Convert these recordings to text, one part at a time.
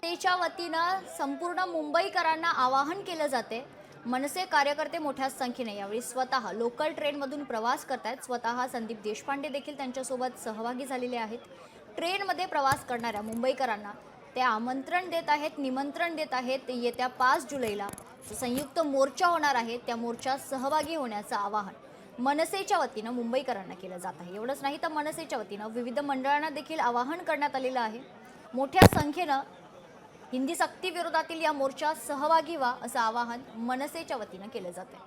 मनसेच्या वतीनं संपूर्ण मुंबईकरांना आवाहन केलं जाते। मनसे कार्यकर्ते मोठ्या संख्येने यावेळी स्वतः लोकल ट्रेनमधून प्रवास करतात। स्वतः संदीप देशपांडे देखील त्यांच्यासोबत सहभागी झालेले आहेत। ट्रेनमध्ये प्रवास करणाऱ्या मुंबईकरांना ते आमंत्रण देत आहेत, निमंत्रण देत आहेत। येत्या 5 जुलैला जो संयुक्त मोर्चा होणार आहे त्या मोर्चात सहभागी होण्याचं आवाहन मनसेच्या वतीनं मुंबईकरांना केलं जात आहे। एवढंच नाही तर मनसेच्या वतीनं विविध मंडळांना देखील आवाहन करण्यात आलेलं आहे। मोठ्या संख्येनं हिंदी सक्ती विरोधातील या मोर्चात सहभागी व्हा असं आवाहन मनसेच्या वतीनं केलं जाते।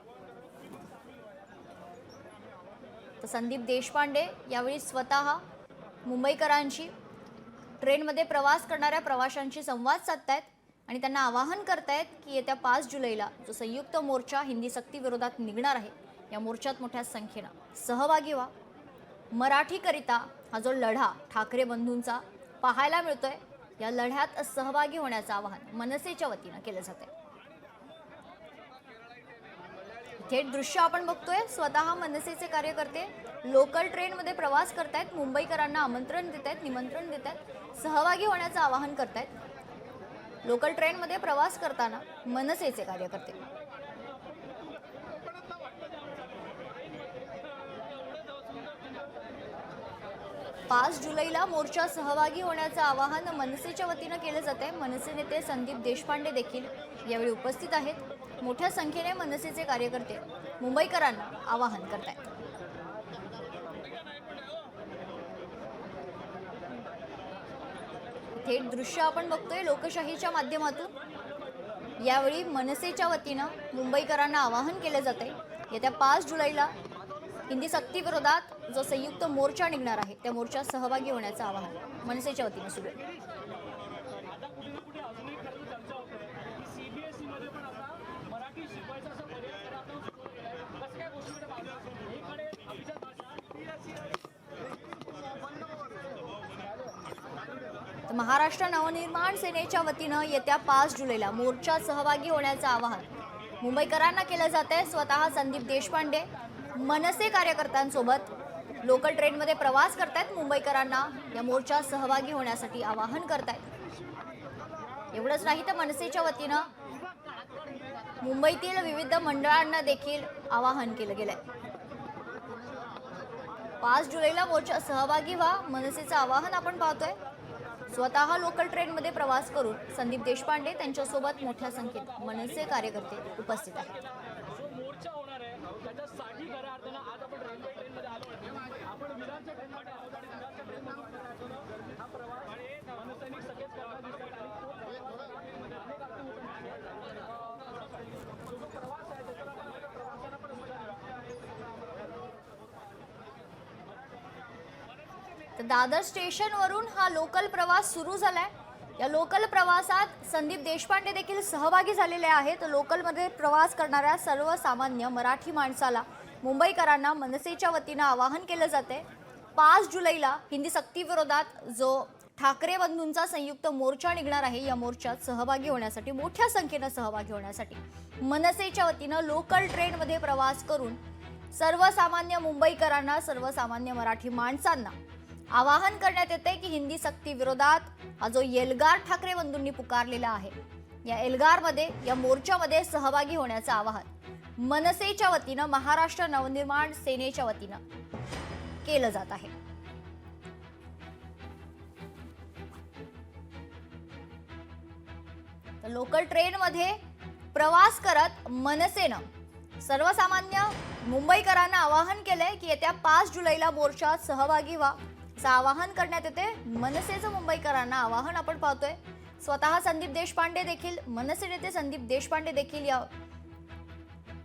तर संदीप देशपांडे यावेळी स्वतः मुंबईकरांची ट्रेनमध्ये प्रवास करणाऱ्या प्रवाशांशी संवाद साधतायत आणि त्यांना आवाहन करतायत की येत्या 5 जुलैला जो संयुक्त मोर्चा हिंदी सक्ती विरोधात निघणार आहे या मोर्चात मोठ्या संख्येनं सहभागी व्हा। मराठीकरिता हा जो लढा ठाकरे बंधूंचा पाहायला मिळतोय, या लढ्यात सहभागी होण्याचं आवाहन मनसेच्या वतीनं केलं जाते। थेट दृश्य आपण बघतोय, स्वतः मनसेचे कार्यकर्ते लोकल ट्रेनमध्ये प्रवास करतायत, मुंबईकरांना आमंत्रण देत आहेत, निमंत्रण देत आहेत, सहभागी होण्याचं आवाहन करतायत। लोकल ट्रेनमध्ये प्रवास करताना मनसेचे कार्यकर्ते 5 जुलैला मोर्चा सहभागी होण्याचं आवाहन मनसेच्या वतीनं केलं जाते। मनसे नेते संदीप देशपांडे देखील यावेळी उपस्थित आहेत। मोठ्या संख्येने मनसेचे कार्यकर्ते मुंबईकरांना आवाहन करतात। थेट दृश्य आपण बघतोय लोकशाहीच्या माध्यमातून यावेळी मनसेच्या वतीनं मुंबईकरांना आवाहन केलं जाते। येत्या 5 जुलैला हिंदी सक्ती विरोधात जो संयुक्त मोर्चा निघणार आहे त्या मोर्चात सहभागी होण्याचं आवाहन मनसेच्या वतीनं सुरू आहे। महाराष्ट्र नवनिर्माण सेनेच्या वतीनं येत्या 5 जुलैला मोर्चात सहभागी होण्याचं आवाहन मुंबईकरांना केलं जातंय। स्वतः संदीप देशपांडे मनसे कार्यकर्त्यांसोबत लोकल ट्रेनमध्ये प्रवास करतायत, मुंबईकरांना या मोर्चात सहभागी होण्यासाठी आवाहन करतायत। एवढंच नाही तर मनसेच्या वतीनं मुंबईतील विविध मंडळांना देखील आवाहन केलं गेलंय। 5 जुलैला मोर्चात सहभागी व्हा मनसेचं आवाहन आपण पाहतोय। स्वतः लोकल ट्रेनमध्ये प्रवास करून संदीप देशपांडे त्यांच्यासोबत मोठ्या संख्येत मनसे कार्यकर्ते उपस्थित आहेत। तर दादर स्टेशनवरून हा लोकल प्रवास सुरू झालाय। या लोकल प्रवासात संदीप देशपांडे देखील सहभागी झालेले आहेत। लोकलमध्ये प्रवास करणाऱ्या सर्वसामान्य मराठी माणसाला मुंबईकरांना मनसेच्या वतीनं आवाहन केलं जाते। 5 जुलैला हिंदी सक्ती विरोधात जो ठाकरे बंधूंचा संयुक्त मोर्चा निघणार आहे या मोर्चात सहभागी होण्यासाठी मोठ्या संख्येनं सहभागी होण्यासाठी मनसेच्या वतीनं लोकल ट्रेनमध्ये प्रवास करून सर्वसामान्य मुंबईकरांना, सर्वसामान्य मराठी माणसांना आवाहन करण्यात येते की हिंदी सक्ती विरोधात हा जो एल्गार ठाकरे बंधूंनी पुकारलेला आहे या एल्गारमध्ये, या मोर्चामध्ये सहभागी होण्याचं आवाहन मनसेच्या वतीनं, महाराष्ट्र नवनिर्माण सेनेच्या वतीनं केलं जात आहे। तर लोकल ट्रेनमध्ये प्रवास करत मनसेनं सर्वसामान्य मुंबईकरांना आवाहन केलंय की येत्या 5 जुलैला मोर्चात सहभागी व्हा असं आवाहन करण्यात येते। मनसेचं मुंबईकरांना आवाहन आपण पाहतोय। स्वतः संदीप देशपांडे देखील, मनसे नेते संदीप देशपांडे देखील या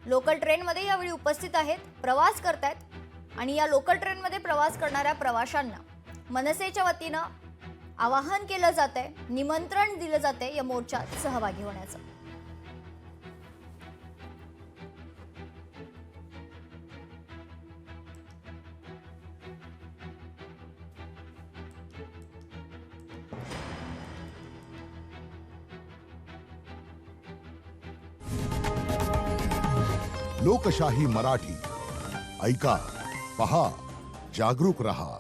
लोकल ट्रेनमध्ये यावेळी उपस्थित आहेत, प्रवास करतायत आणि या लोकल ट्रेनमध्ये प्रवास करणाऱ्या प्रवाशांना मनसेच्या वतीनं आवाहन केलं जातंय, निमंत्रण दिलं जातंय या मोर्चात सहभागी होण्याचं। लोकशाही मराठी ऐका, पहा, जागरूक रहा।